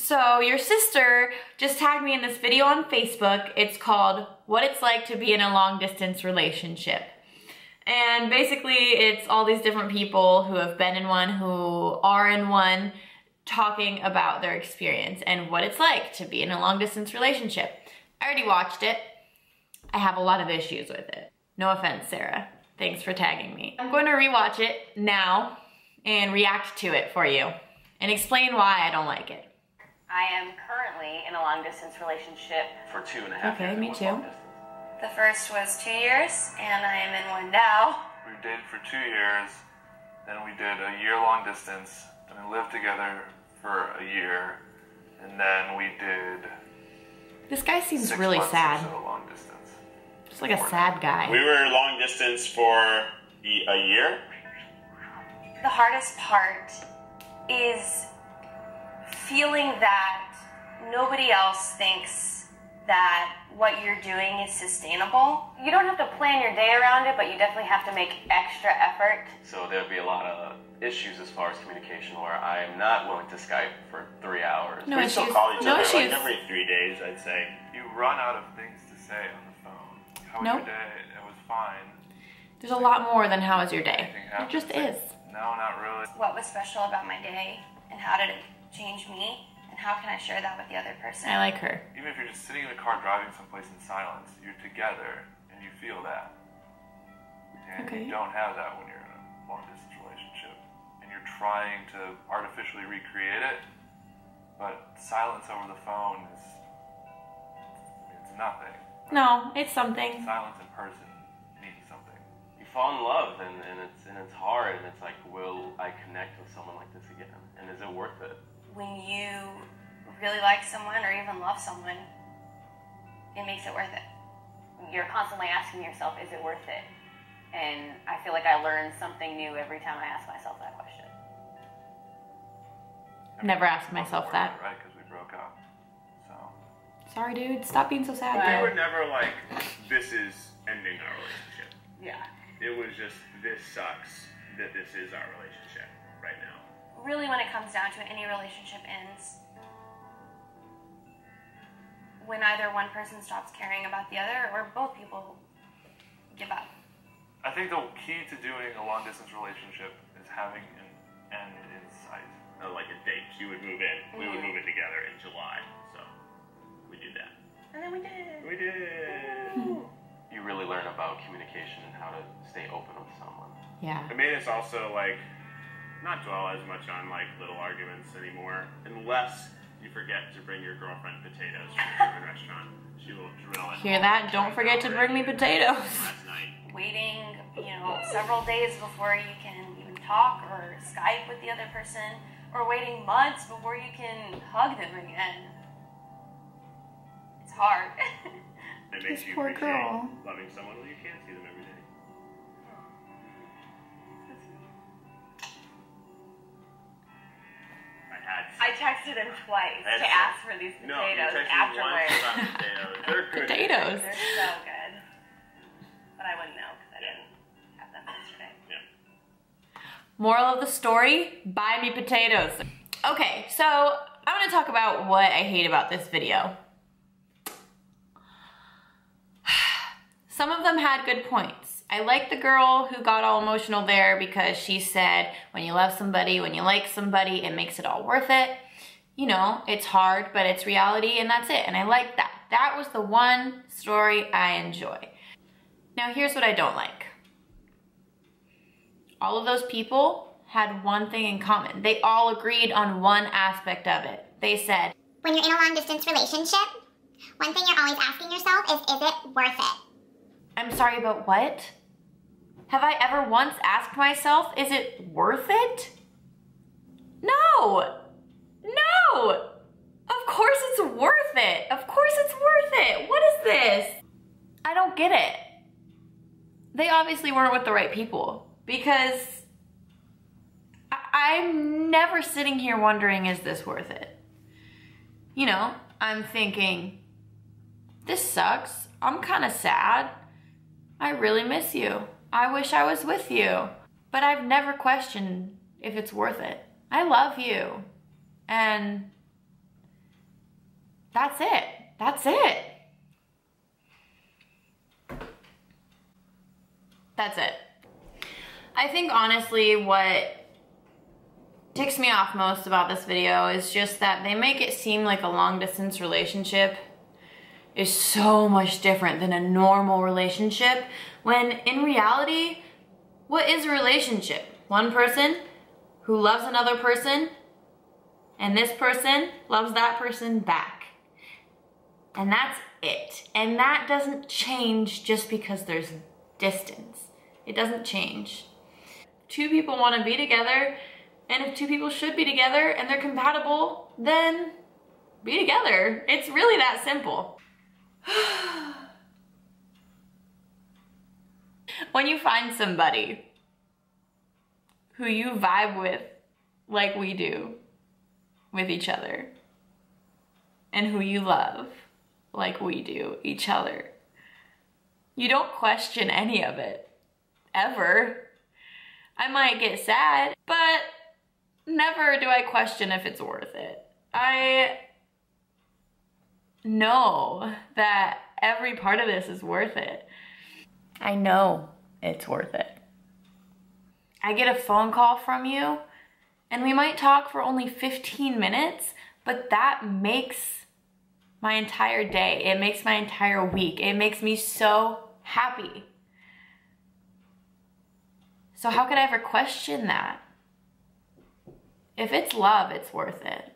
So your sister just tagged me in this video on Facebook. It's called What It's Like to Be in a Long Distance Relationship. And basically it's all these different people who have been in one, who are in one, talking about their experience and what it's like to be in a long distance relationship. I already watched it. I have a lot of issues with it. No offense, Sarah. Thanks for tagging me. I'm going to rewatch it now and react to it for you and explain why I don't like it. I am currently in a long distance relationship. For 2.5 years. Okay, me too. The first was 2 years, and I am in one now. We dated for 2 years, then we did a year-long distance, then we lived together for a year, and then we did This guy seems 6 really months sad. or so long distance. Just like a sad guy. We were long distance for a year. The hardest part is feeling that nobody else thinks that what you're doing is sustainable. You don't have to plan your day around it, but you definitely have to make extra effort. So there'd be a lot of issues as far as communication where I'm not willing to Skype for 3 hours. No We still issues. call each No other issues. like every 3 days, I'd say. You run out of things to say on the phone. How was Nope. your day? It was fine. There's a lot more than how was your day. Anything It happened? just It's like, is. No, not really. What was special about my day, and how did it change me, and how can I share that with the other person? I like her. Even if you're just sitting in the car driving someplace in silence, you're together and you feel that. And Okay. you don't have that when you're in a long distance relationship. And you're trying to artificially recreate it, but silence over the phone is, it's nothing. No, it's something. Silence in person means something. You fall in love and it's hard and it's like, will I connect with someone like this again? And is it worth it? When you really like someone or even love someone, it makes it worth it. You're constantly asking yourself, is it worth it? And I feel like I learn something new every time I ask myself that question. Never asked myself that. Right, because we broke up. So. Sorry, dude. Stop being so sad, We dude. were never like, this is ending our relationship. Yeah. It was just, this sucks that this is our relationship right now. Really, when it comes down to it, any relationship ends when either one person stops caring about the other or both people give up. I think the key to doing a long distance relationship is having an end in sight. Like a date. She would move in. We would move in together in July. So we did that. And then we did. We did. You really learn about communication and how to stay open with someone. Yeah. It made us also like not dwell as much on like little arguments anymore, unless you forget to bring your girlfriend potatoes from the German restaurant. She will drill it. Hear that? Don't forget to bring me potatoes. Last night. Waiting, several days before you can even talk or Skype with the other person, or waiting months before you can hug them again. It's hard. It makes This you poor appreciate girl. loving someone when you can't see them every day. I texted him twice I had to some- ask for these No, you potatoes texted me once afterwards. about potatoes. They're good. Potatoes. They're so good. But I wouldn't know because I didn't have them yesterday. Yeah. Moral of the story, buy me potatoes. Okay, so I want to talk about what I hate about this video. Some of them had good points. I like the girl who got all emotional there because she said, when you love somebody, when you like somebody, it makes it all worth it. You know, it's hard, but it's reality and that's it. And I like that. That was the one story I enjoy. Now here's what I don't like. All of those people had one thing in common. They all agreed on one aspect of it. They said, when you're in a long distance relationship, one thing you're always asking yourself is it worth it? I'm sorry, but what? Have I ever once asked myself, is it worth it? No! No! Of course it's worth it. Of course it's worth it. What is this? I don't get it. They obviously weren't with the right people because I'm never sitting here wondering, is this worth it? You know, I'm thinking, this sucks. I'm kind of sad. I really miss you. I wish I was with you. But I've never questioned if it's worth it. I love you. And That's it. That's it. That's it. I think honestly what ticks me off most about this video is just that they make it seem like a long distance relationship is so much different than a normal relationship, when in reality, what is a relationship? One person who loves another person, and this person loves that person back. And that's it. And that doesn't change just because there's distance. It doesn't change. Two people want to be together, and if two people should be together and they're compatible, then be together. It's really that simple. When you find somebody who you vibe with like we do with each other, and who you love like we do each other, you don't question any of it, ever. I might get sad, but never do I question if it's worth it. I know that every part of this is worth it. I know it's worth it. I get a phone call from you, and we might talk for only 15 minutes, but that makes my entire day. It makes my entire week. It makes me so happy. So how could I ever question that? If it's love, it's worth it.